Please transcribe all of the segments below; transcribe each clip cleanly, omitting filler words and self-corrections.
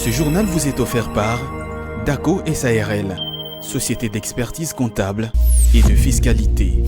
Ce journal vous est offert par DACO SARL, société d'expertise comptable et de fiscalité.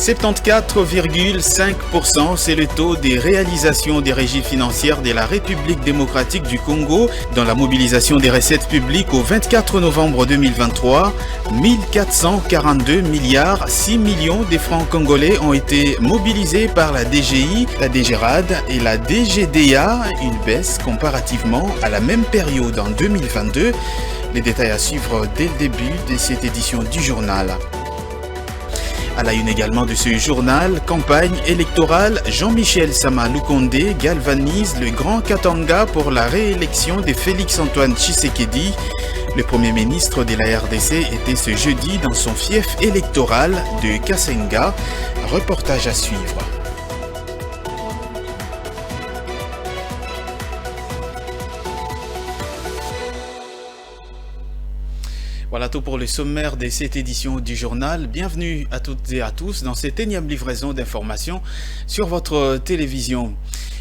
« 74,5%, c'est le taux des réalisations des régies financières de la République démocratique du Congo dans la mobilisation des recettes publiques au 24 novembre 2023. 1442 milliards 6 millions de francs congolais ont été mobilisés par la DGI, la DGRAD et la DGDA, une baisse comparativement à la même période en 2022. Les détails à suivre dès le début de cette édition du journal. À la une également de ce journal, campagne électorale, Jean-Michel Sama Lukonde galvanise le Grand Katanga pour la réélection de Félix-Antoine Tshisekedi. Le Premier ministre de la RDC était ce jeudi dans son fief électoral de Kasenga. Reportage à suivre. Voilà tout pour le sommaire de cette édition du journal. Bienvenue à toutes et à tous dans cette énième livraison d'informations sur votre télévision.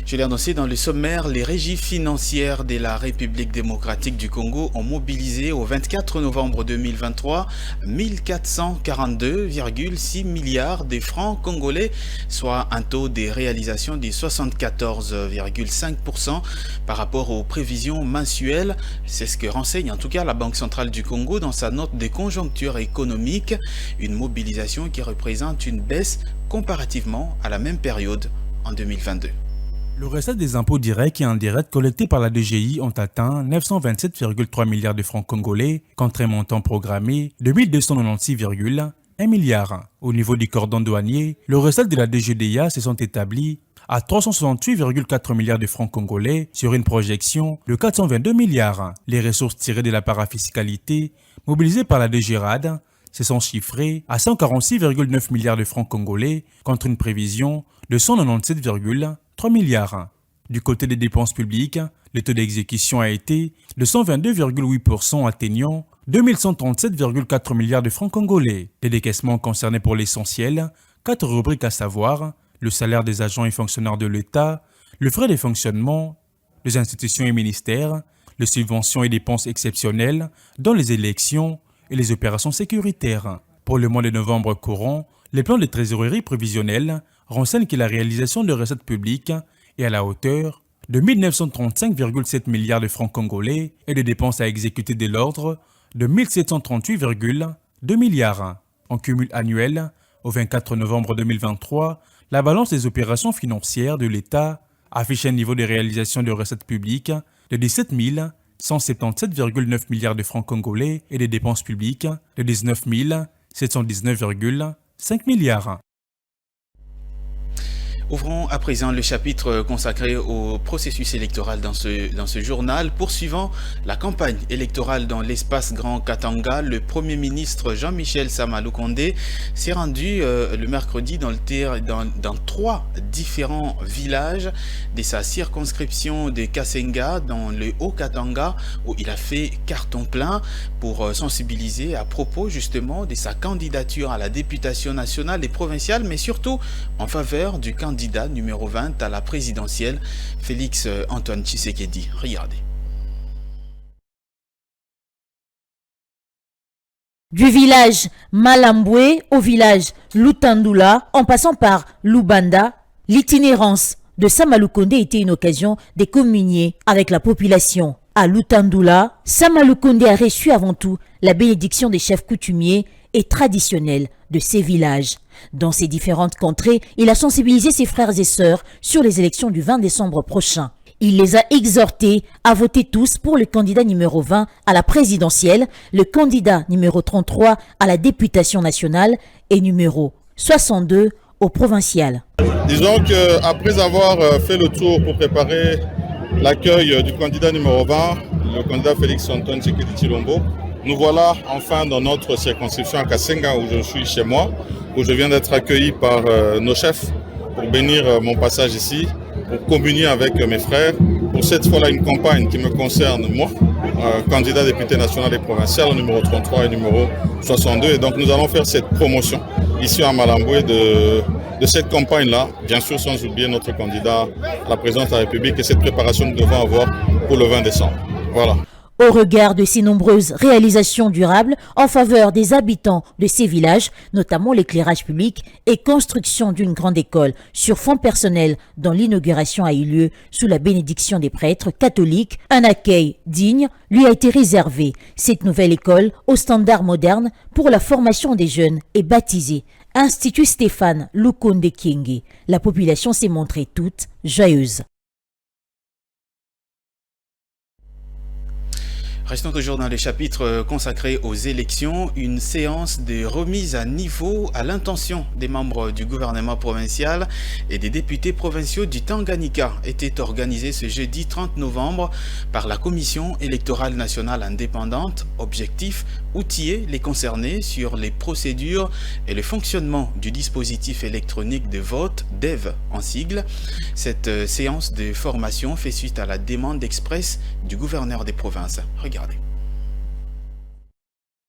Je l'ai annoncé dans le sommaire, les régies financières de la République démocratique du Congo ont mobilisé au 24 novembre 2023 1442,6 milliards de francs congolais, soit un taux de réalisation de 74,5% par rapport aux prévisions mensuelles. C'est ce que renseigne en tout cas la Banque centrale du Congo dans sa note de conjoncture économique, une mobilisation qui représente une baisse comparativement à la même période en 2022. Le recette des impôts directs et indirects collectés par la DGI ont atteint 927,3 milliards de francs congolais contre un montant programmé de 1296,1 milliards. Au niveau du cordon douanier, le recette de la DGDA se sont établis à 368,4 milliards de francs congolais sur une projection de 422 milliards. Les ressources tirées de la parafiscalité mobilisées par la DGRAD se sont chiffrées à 146,9 milliards de francs congolais contre une prévision de 197,3 milliards. Du côté des dépenses publiques, le taux d'exécution a été de 122,8% atteignant 2137,4 milliards de francs congolais. Les décaissements concernaient pour l'essentiel 4 rubriques à savoir le salaire des agents et fonctionnaires de l'État, le frais de fonctionnement des institutions et ministères, les subventions et dépenses exceptionnelles dans les élections et les opérations sécuritaires. Pour le mois de novembre courant, les plans de trésorerie prévisionnelle renseignent que la réalisation de recettes publiques est à la hauteur de 1935,7 milliards de francs congolais et de dépenses à exécuter de l'ordre de 1738,2 milliards. En cumul annuel, au 24 novembre 2023, la balance des opérations financières de l'État affiche un niveau de réalisation de recettes publiques de 17 177,9 milliards de francs congolais et des dépenses publiques de 19 719,5 milliards. Ouvrons à présent le chapitre consacré au processus électoral dans ce journal. Poursuivant la campagne électorale dans l'espace Grand Katanga, le Premier ministre Jean-Michel Sama Lukonde s'est rendu le mercredi dans 3 différents villages de sa circonscription de Kasenga dans le Haut-Katanga où il a fait carton plein pour sensibiliser à propos justement de sa candidature à la députation nationale et provinciale, mais surtout en faveur du candidat numéro 20 à la présidentielle, Félix-Antoine Tshisekedi. Regardez. Du village Malambwe au village Lutandula, en passant par Lubanda, l'itinérance de Sama Lukonde était une occasion de communier avec la population. À Lutandula, Sama Lukonde a reçu avant tout la bénédiction des chefs coutumiers et traditionnels de ces villages. Dans ces différentes contrées, il a sensibilisé ses frères et sœurs sur les élections du 20 décembre prochain. Il les a exhortés à voter tous pour le candidat numéro 20 à la présidentielle, le candidat numéro 33 à la députation nationale et numéro 62 au provincial. Disons qu'après avoir fait le tour pour préparer l'accueil du candidat numéro 20, le candidat Félix Antoine Tshisekedi Tshilombo. Nous voilà enfin dans notre circonscription à Kasenga, où je suis chez moi, où je viens d'être accueilli par nos chefs pour bénir mon passage ici, pour communier avec mes frères. Pour cette fois-là, une campagne qui me concerne, moi, candidat député national et provincial, numéro 33 et numéro 62. Et donc nous allons faire cette promotion ici à Malamboué de cette campagne-là, bien sûr sans oublier notre candidat à la présidence de la République et cette préparation que nous devons avoir pour le 20 décembre. Voilà. Au regard de ces nombreuses réalisations durables en faveur des habitants de ces villages, notamment l'éclairage public et construction d'une grande école sur fonds personnels dont l'inauguration a eu lieu sous la bénédiction des prêtres catholiques, un accueil digne lui a été réservé. Cette nouvelle école, aux standards modernes pour la formation des jeunes, est baptisée Institut Stéphane Lukonde Kyenge. La population s'est montrée toute joyeuse. Restons toujours dans les chapitres consacrés aux élections. Une séance de remise à niveau à l'intention des membres du gouvernement provincial et des députés provinciaux du Tanganyika était organisée ce jeudi 30 novembre par la Commission électorale nationale indépendante. Objectif, outiller les concernés sur les procédures et le fonctionnement du dispositif électronique de vote, DEV en sigle. Cette séance de formation fait suite à la demande express du gouverneur des provinces. Regardez.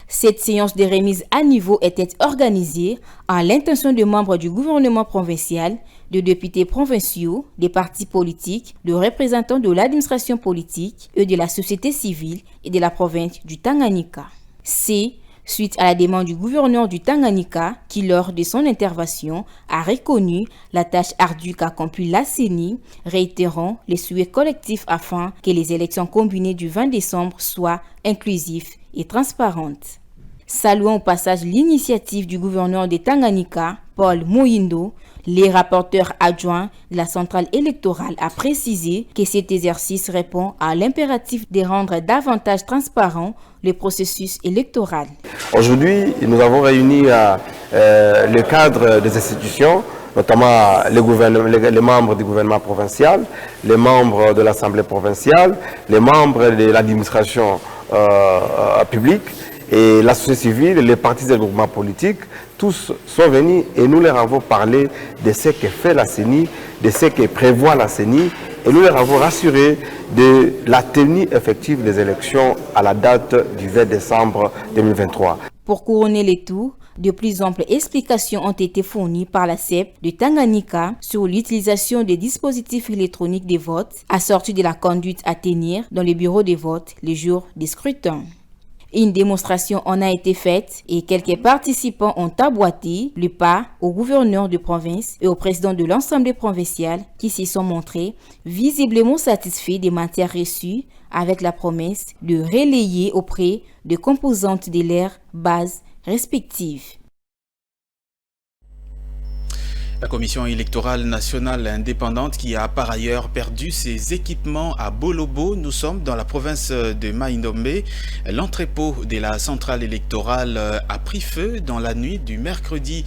Cette séance de remise à niveau était organisée à l'intention de membres du gouvernement provincial, de députés provinciaux, des partis politiques, de représentants de l'administration politique et de la société civile et de la province du Tanganyika. C'est suite à la demande du gouverneur du Tanganyika qui, lors de son intervention, a reconnu la tâche ardue qu'a accomplie la CENI, réitérant les souhaits collectifs afin que les élections combinées du 20 décembre soient inclusives et transparentes. Saluant au passage l'initiative du gouverneur de Tanganyika, Paul Moyindo, les rapporteurs adjoints de la centrale électorale a précisé que cet exercice répond à l'impératif de rendre davantage transparent le processus électoral. Aujourd'hui, nous avons réuni le cadre des institutions, notamment les membres du gouvernement provincial, les membres de l'Assemblée provinciale, les membres de l'administration publique et la société civile, les partis et groupements politiques. Tous sont venus et nous leur avons parlé de ce que fait la CENI, de ce que prévoit la CENI, et nous leur avons rassuré de la tenue effective des élections à la date du 20 décembre 2023. Pour couronner les tout, de plus amples explications ont été fournies par la CEP de Tanganyika sur l'utilisation des dispositifs électroniques de vote assortis de la conduite à tenir dans les bureaux de vote les jours des scrutins. Une démonstration en a été faite et quelques participants ont aboîté le pas au gouverneur de province et au président de l'Assemblée provinciale qui s'y sont montrés visiblement satisfaits des matières reçues avec la promesse de relayer auprès de composantes de leurs bases respectives. La Commission électorale nationale indépendante qui a par ailleurs perdu ses équipements à Bolobo. Nous sommes dans la province de Mai-Ndombe. L'entrepôt de la centrale électorale a pris feu dans la nuit du mercredi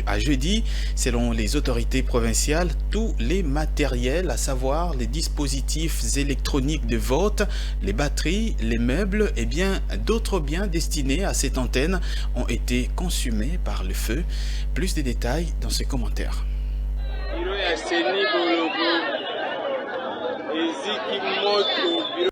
à jeudi. Selon les autorités provinciales, tous les matériels, à savoir les dispositifs électroniques de vote, les batteries, les meubles et bien d'autres biens destinés à cette antenne ont été consumés par le feu. Plus de détails dans ce commentaire.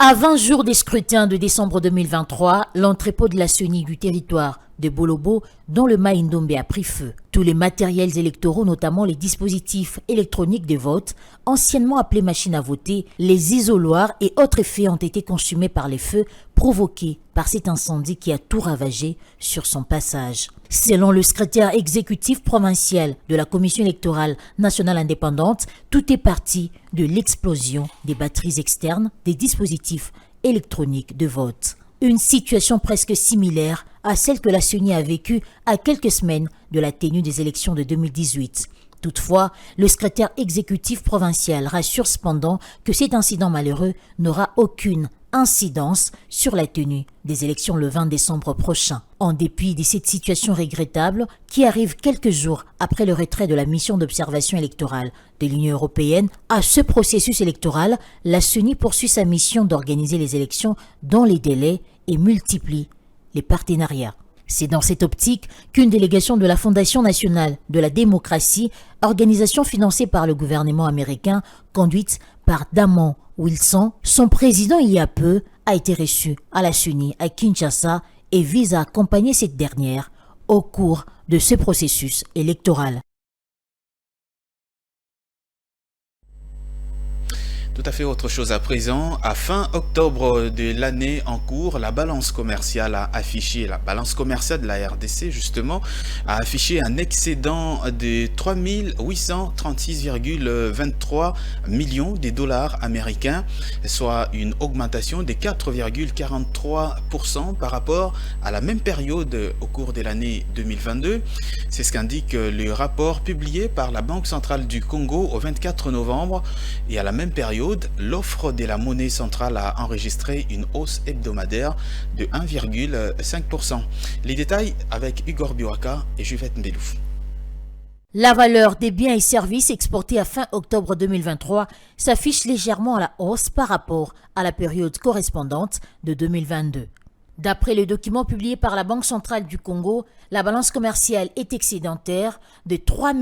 À 20 jours des scrutins de décembre 2023, l'entrepôt de la CENI du territoire de Bolobo, dont le Mai-Ndombe a pris feu. Tous les matériels électoraux, notamment les dispositifs électroniques de vote, anciennement appelés machines à voter, les isoloirs et autres effets ont été consumés par les feux provoqués par cet incendie qui a tout ravagé sur son passage. Selon le secrétaire exécutif provincial de la Commission électorale nationale indépendante, tout est parti de l'explosion des batteries externes des dispositifs électroniques de vote. Une situation presque similaire à celle que la CENI a vécue à quelques semaines de la tenue des élections de 2018. Toutefois, le secrétaire exécutif provincial rassure cependant que cet incident malheureux n'aura aucune incidence sur la tenue des élections le 20 décembre prochain. En dépit de cette situation regrettable qui arrive quelques jours après le retrait de la mission d'observation électorale de l'Union européenne à ce processus électoral, la CENI poursuit sa mission d'organiser les élections dans les délais et multiplie les partenariats. C'est dans cette optique qu'une délégation de la Fondation nationale de la démocratie, organisation financée par le gouvernement américain, conduite par Damon Wilson, son président il y a peu, a été reçue à la CENI à Kinshasa et vise à accompagner cette dernière au cours de ce processus électoral. Tout à fait autre chose à présent. À fin octobre de l'année en cours, la balance commerciale a affiché, la balance commerciale de la RDC justement, a affiché un excédent de 3 836,23 millions de dollars américains, soit une augmentation de 4,43% par rapport à la même période au cours de l'année 2022. C'est ce qu'indique le rapport publié par la Banque centrale du Congo au 24 novembre et à la même période, l'offre de la monnaie centrale a enregistré une hausse hebdomadaire de 1,5%. Les détails avec Igor Biwaka et Juvette Mbelouf. La valeur des biens et services exportés à fin octobre 2023 s'affiche légèrement à la hausse par rapport à la période correspondante de 2022. D'après le document publié par la Banque centrale du Congo, la balance commerciale est excédentaire de 3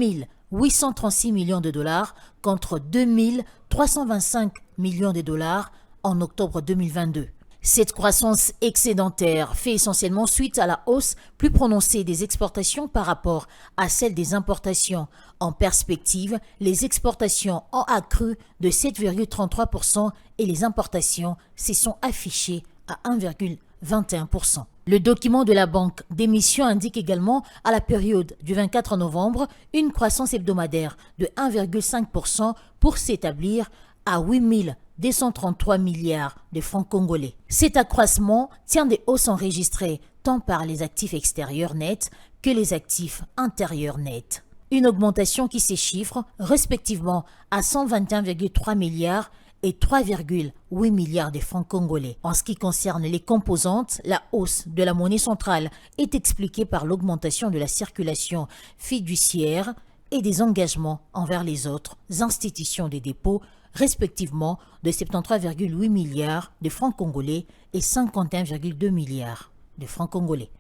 836 millions de dollars contre 2 325 millions de dollars en octobre 2022. Cette croissance excédentaire fait essentiellement suite à la hausse plus prononcée des exportations par rapport à celle des importations. En perspective, les exportations ont accru de 7,33% et les importations se sont affichées à 1,21%. Le document de la banque d'émission indique également à la période du 24 novembre une croissance hebdomadaire de 1,5% pour s'établir à 8 233 milliards de francs congolais. Cet accroissement tient des hausses enregistrées tant par les actifs extérieurs nets que les actifs intérieurs nets. Une augmentation qui s'échiffre respectivement à 121,3 milliards et 3,8 milliards de francs congolais. En ce qui concerne les composantes, la hausse de la monnaie centrale est expliquée par l'augmentation de la circulation fiduciaire et des engagements envers les autres institutions de dépôt, respectivement de 73,8 milliards de francs congolais et 51,2 milliards de francs congolais.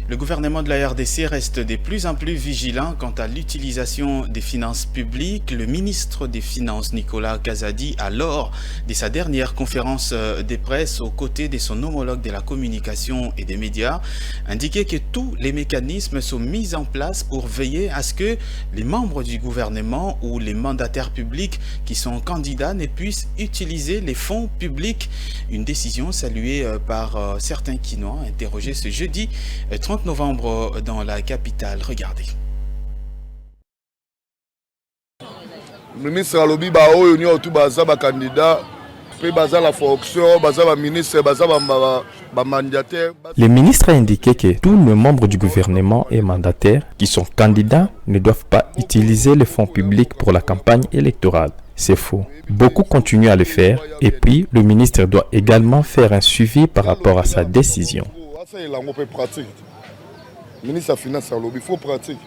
Le gouvernement de la RDC reste de plus en plus vigilant quant à l'utilisation des finances publiques. Le ministre des Finances, Nicolas Kazadi, a lors de sa dernière conférence de presse aux côtés de son homologue de la communication et des médias, indiqué que tous les mécanismes sont mis en place pour veiller à ce que les membres du gouvernement ou les mandataires publics qui sont candidats ne puissent utiliser les fonds publics. Une décision saluée par certains Kinois interrogés ce jeudi 30 novembre dans la capitale. Regardez. Le ministre alobi ba oyo nyo tout baza ba candidat pe baza la fonction baza ba ministre baza ba mandataire. Le ministre a indiqué que tous les membres du gouvernement et mandataires qui sont candidats ne doivent pas utiliser les fonds publics pour la campagne électorale. C'est faux. Beaucoup continuent à le faire et puis le ministre doit également faire un suivi par rapport à sa décision. Ministre des Finances alobi faut pratique.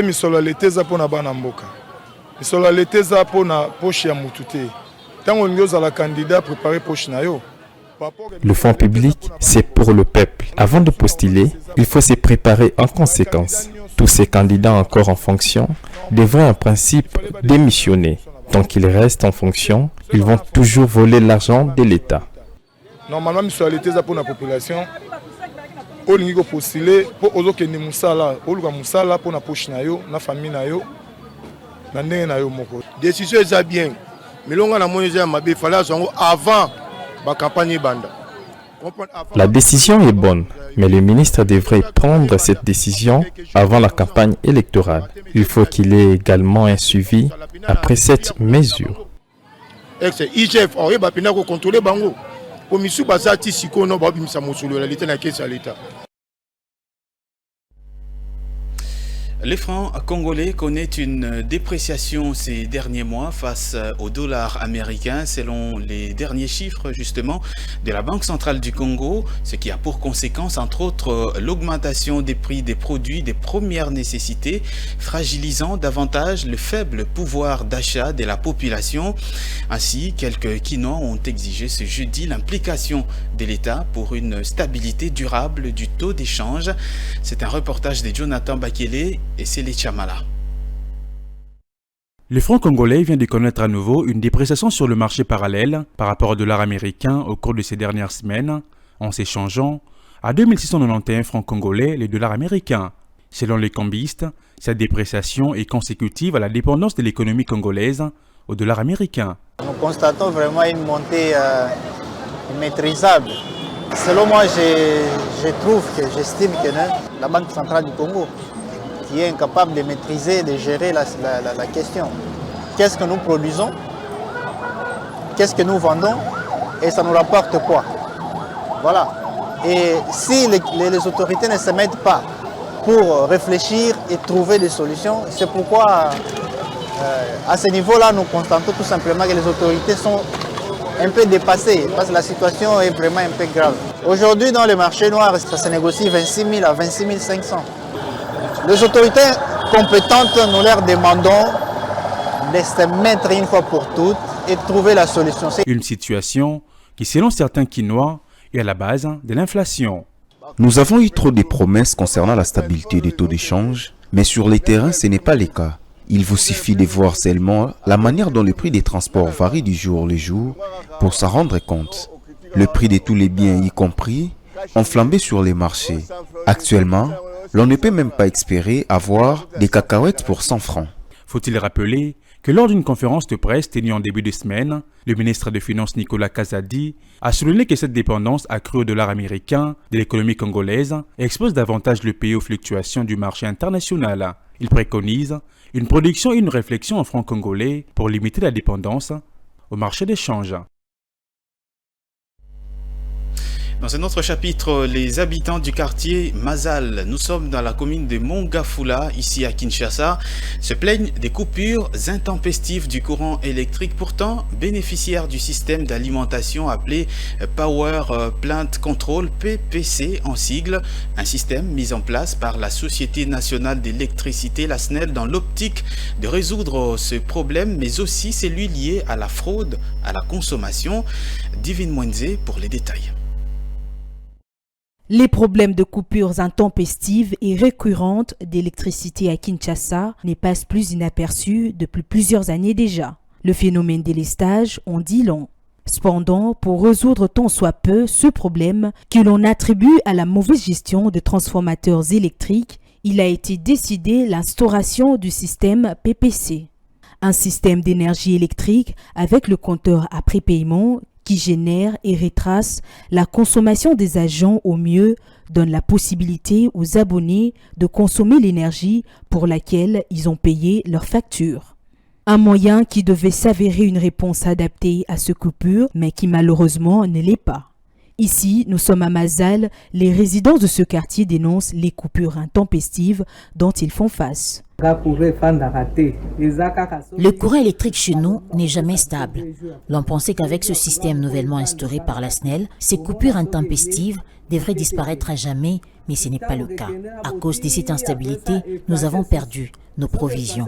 Misolo leteza pona bana mboka. Misolo leteza pona poche ya mutu te. Tango nyoza la candidat préparer poche na yo. Le fonds public, c'est pour le peuple. Avant de postuler, il faut se préparer en conséquence. Tous ces candidats encore en fonction devraient en principe démissionner. Tant qu'ils restent en fonction, ils vont toujours voler l'argent de l'État. Normalement, misolo leteza pona population. Olingi ko postuler po ozokende musala oluka musala po na poche na yo na famille na yo na ndenge na yo moko. Décision eza bien milonga na moni eza mabe fallait azongo avant ba campagne banda. La décision est bonne, mais le ministre devrait prendre cette décision avant la campagne électorale. Il faut qu'il ait également un suivi après cette mesure. IGF ba pina ko contrôler bango. Komisu bazati sikono ba bimisa mosolo la leta na kesa leta. Le franc congolais connaît une dépréciation ces derniers mois face au dollar américain selon les derniers chiffres justement de la Banque centrale du Congo, ce qui a pour conséquence entre autres l'augmentation des prix des produits des premières nécessités, fragilisant davantage le faible pouvoir d'achat de la population. Ainsi, quelques Quinois ont exigé ce jeudi l'implication de l'État pour une stabilité durable du taux d'échange. C'est un reportage de Jonathan Bakele et Célie Chamala. Le franc congolais vient de connaître à nouveau une dépréciation sur le marché parallèle par rapport au dollar américain au cours de ces dernières semaines, en s'échangeant à 2691 francs congolais les dollars américains. Selon les cambistes, cette dépréciation est consécutive à la dépendance de l'économie congolaise au dollar américain. Nous constatons vraiment une montée maîtrisable. Selon moi, j'estime que la Banque centrale du Congo qui est incapable de maîtriser, de gérer la question. Qu'est-ce que nous produisons? Qu'est-ce que nous vendons? Et ça nous rapporte quoi? Voilà. Et si les autorités ne se mettent pas pour réfléchir et trouver des solutions, c'est pourquoi à ce niveau-là, nous constatons tout simplement que les autorités sont un peu dépassées parce que la situation est vraiment un peu grave. Aujourd'hui, dans le marché noir, ça se négocie 26 000 à 26 500. Les autorités compétentes, nous leur demandons de se mettre une fois pour toutes et de trouver la solution. Une situation qui, selon certains Quinois, est à la base de l'inflation. Nous avons eu trop de promesses concernant la stabilité des taux d'échange, mais sur les terrains, ce n'est pas le cas. Il vous suffit de voir seulement la manière dont le prix des transports varie du jour au jour pour s'en rendre compte. Le prix de tous les biens, y compris, ont flambé sur les marchés. Actuellement, l'on ne peut même pas espérer avoir des cacahuètes pour 100 francs. Faut-il rappeler que lors d'une conférence de presse tenue en début de semaine, le ministre des Finances Nicolas Kazadi a souligné que cette dépendance accrue au dollar américain de l'économie congolaise expose davantage le pays aux fluctuations du marché international. Il préconise une production et une réflexion en francs congolais pour limiter la dépendance au marché d'échange. Dans un autre chapitre, les habitants du quartier Mazal, nous sommes dans la commune de Mongafula, ici à Kinshasa, se plaignent des coupures intempestives du courant électrique, pourtant bénéficiaires du système d'alimentation appelé Power Plant Control, PPC en sigle, un système mis en place par la Société nationale d'électricité, la SNEL, dans l'optique de résoudre ce problème, mais aussi celui lié à la fraude, à la consommation. Divine Mwenze pour les détails. Les problèmes de coupures intempestives et récurrentes d'électricité à Kinshasa ne passent plus inaperçus depuis plusieurs années déjà. Le phénomène des délestage en dit long. Cependant, pour résoudre tant soit peu ce problème que l'on attribue à la mauvaise gestion de transformateurs électriques, il a été décidé l'instauration du système PPC. Un système d'énergie électrique avec le compteur à prépaiement qui génère et retrace la consommation des agents au mieux, donne la possibilité aux abonnés de consommer l'énergie pour laquelle ils ont payé leur facture. Un moyen qui devait s'avérer une réponse adaptée à ce coupure, mais qui malheureusement ne l'est pas. Ici, nous sommes à Mazal, les résidents de ce quartier dénoncent les coupures intempestives dont ils font face. Le courant électrique chez nous n'est jamais stable. L'on pensait qu'avec ce système nouvellement instauré par la SNEL, ces coupures intempestives devraient disparaître à jamais, mais ce n'est pas le cas. À cause de cette instabilité, nous avons perdu nos provisions.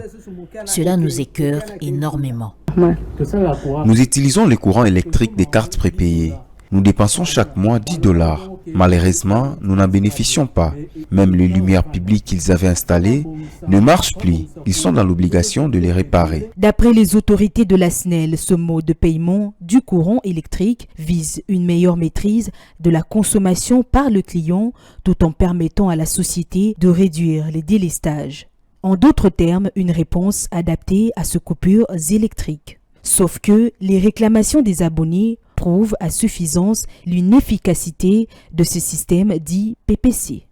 Cela nous écœure énormément. Nous utilisons le courant électrique des cartes prépayées. Nous dépensons chaque mois $10. Malheureusement, nous n'en bénéficions pas. Même les lumières publiques qu'ils avaient installées ne marchent plus. Ils sont dans l'obligation de les réparer. D'après les autorités de la SNEL, ce mode de paiement du courant électrique vise une meilleure maîtrise de la consommation par le client tout en permettant à la société de réduire les délestages. En d'autres termes, une réponse adaptée à ces coupures électriques. Sauf que les réclamations des abonnés prouvent à suffisance l'inefficacité de ce système dit PPC.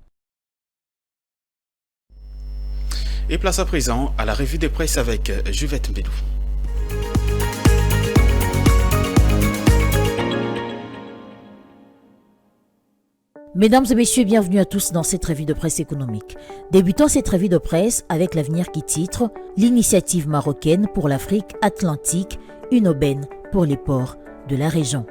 Et place à présent à la revue de presse avec Juvette Mbedou. Mesdames et messieurs, bienvenue à tous dans cette revue de presse économique. Débutons cette revue de presse avec l'avenir qui titre « L'initiative marocaine pour l'Afrique Atlantique, une aubaine pour les ports de la région ».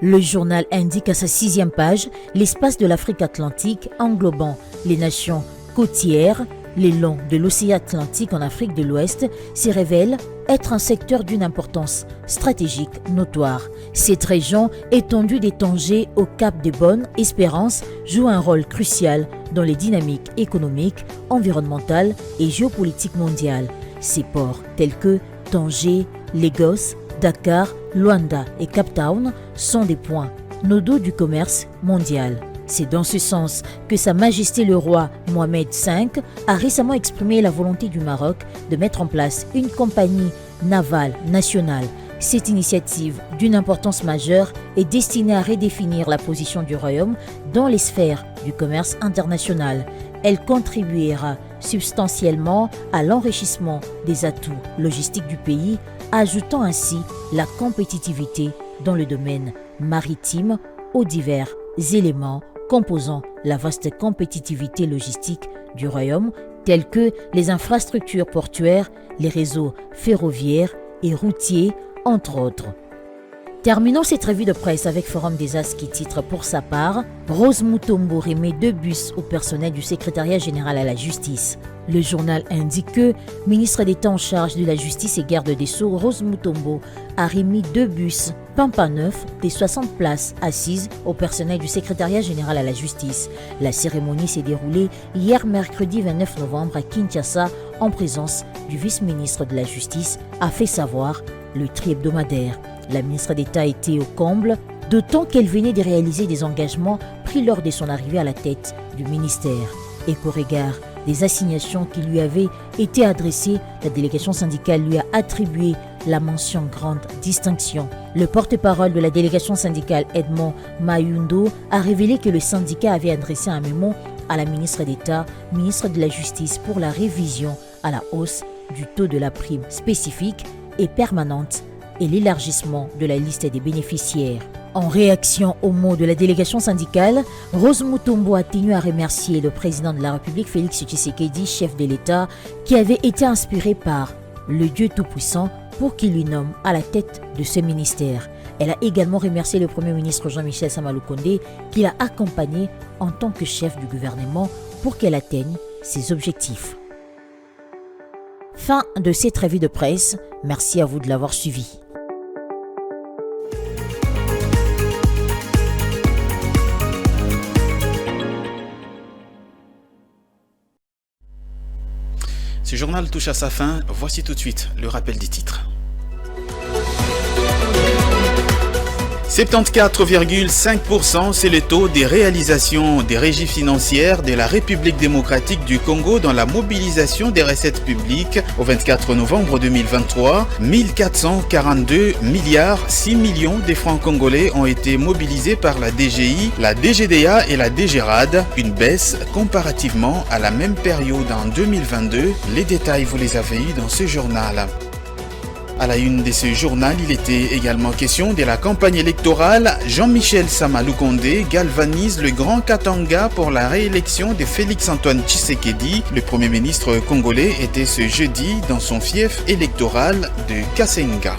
Le journal indique à sa 6e page l'espace de l'Afrique Atlantique englobant les nations côtières, les longs de l'océan Atlantique en Afrique de l'Ouest s'y révèle être un secteur d'une importance stratégique notoire. Cette région, étendue des Tanger au Cap de Bonne-Espérance, joue un rôle crucial dans les dynamiques économiques, environnementales et géopolitiques mondiales. Ces ports tels que Tanger, Lagos, Dakar, Luanda et Cape Town sont des points nodaux du commerce mondial. C'est dans ce sens que Sa Majesté le roi Mohamed V a récemment exprimé la volonté du Maroc de mettre en place une compagnie navale nationale. Cette initiative, d'une importance majeure, est destinée à redéfinir la position du royaume dans les sphères du commerce international. Elle contribuera substantiellement à l'enrichissement des atouts logistiques du pays, ajoutant ainsi la compétitivité dans le domaine maritime aux divers éléments composant la vaste compétitivité logistique du royaume, tels que les infrastructures portuaires, les réseaux ferroviaires et routiers, entre autres. Terminons cette revue de presse avec Forum des As qui titre pour sa part « Rose Mutombo remet 2 bus au personnel du secrétariat général à la justice ». Le journal indique que ministre d'État en charge de la justice et garde des Sceaux, Rose Mutombo, a remis 2 bus Pampa 9 des 60 places assises au personnel du secrétariat général à la justice. La cérémonie s'est déroulée hier mercredi 29 novembre à Kinshasa en présence du vice-ministre de la Justice, a fait savoir le tri-hebdomadaire. La ministre d'État était au comble, d'autant qu'elle venait de réaliser des engagements pris lors de son arrivée à la tête du ministère. Et qu'au regard des assignations qui lui avaient été adressées, la délégation syndicale lui a attribué la mention grande distinction. Le porte-parole de la délégation syndicale Edmond Mayundo a révélé que le syndicat avait adressé un mémo à la ministre d'État, ministre de la Justice, pour la révision à la hausse du taux de la prime spécifique et permanente et l'élargissement de la liste des bénéficiaires. En réaction aux mots de la délégation syndicale, Rose Mutombo a tenu à remercier le président de la République, Félix Tshisekedi, chef de l'État, qui avait été inspiré par le Dieu Tout-Puissant pour qu'il lui nomme à la tête de ce ministère. Elle a également remercié le Premier ministre Jean-Michel Samaloukonde, qui l'a accompagné en tant que chef du gouvernement pour qu'elle atteigne ses objectifs. Fin de cette revue de presse. Merci à vous de l'avoir suivi. Ce journal touche à sa fin. Voici tout de suite le rappel des titres. 74,5%, c'est le taux des réalisations des régies financières de la République démocratique du Congo dans la mobilisation des recettes publiques au 24 novembre 2023. 1442 milliards 6 millions de francs congolais ont été mobilisés par la DGI, la DGDA et la DGRAD, une baisse comparativement à la même période en 2022. Les détails, vous les avez eus dans ce journal. À la une de ce journal, il était également question de la campagne électorale. Jean-Michel Samaloukonde galvanise le Grand Katanga pour la réélection de Félix-Antoine Tshisekedi. Le Premier ministre congolais était ce jeudi dans son fief électoral de Kasenga.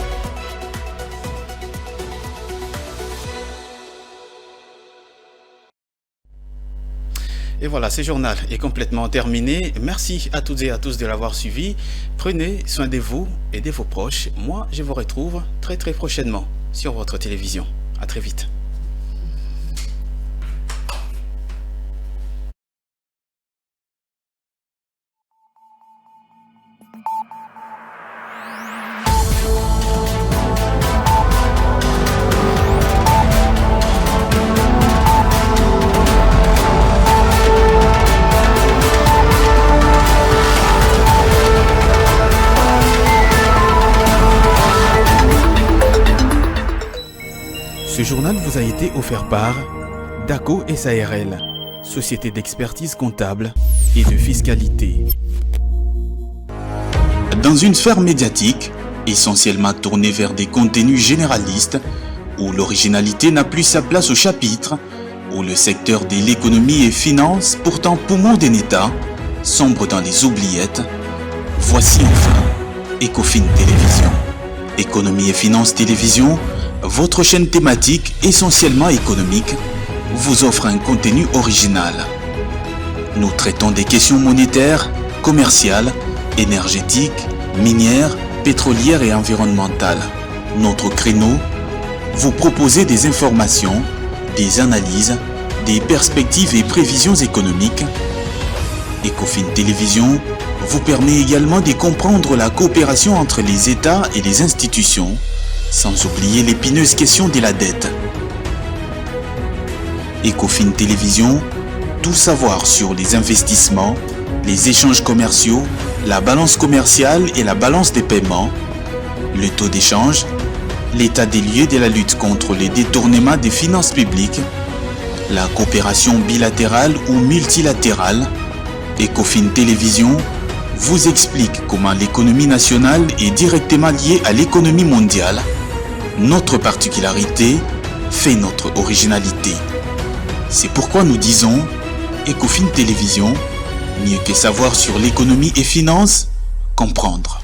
Et voilà, ce journal est complètement terminé. Merci à toutes et à tous de l'avoir suivi. Prenez soin de vous et de vos proches. Moi, je vous retrouve très prochainement sur votre télévision. À très vite. Ce journal vous a été offert par DACO SARL, société d'expertise comptable et de fiscalité. Dans une sphère médiatique, essentiellement tournée vers des contenus généralistes, où l'originalité n'a plus sa place au chapitre, où le secteur de l'économie et finance, pourtant poumon d'un État, sombre dans les oubliettes. Voici enfin Ecofin Télévision. Économie et finance télévision, votre chaîne thématique essentiellement économique, vous offre un contenu original. Nous traitons des questions monétaires, commerciales, énergétiques, minières, pétrolières et environnementales. Notre créneau, vous proposer des informations, des analyses, des perspectives et prévisions économiques. Ecofin Télévision vous permet également de comprendre la coopération entre les États et les institutions, sans oublier l'épineuse question de la dette. Ecofin Télévision, tout savoir sur les investissements, les échanges commerciaux, la balance commerciale et la balance des paiements, le taux d'échange, l'état des lieux de la lutte contre les détournements des finances publiques, la coopération bilatérale ou multilatérale. Ecofin Télévision vous explique comment l'économie nationale est directement liée à l'économie mondiale. Notre particularité fait notre originalité. C'est pourquoi nous disons Ecofin Télévision, mieux que savoir sur l'économie et finances, comprendre.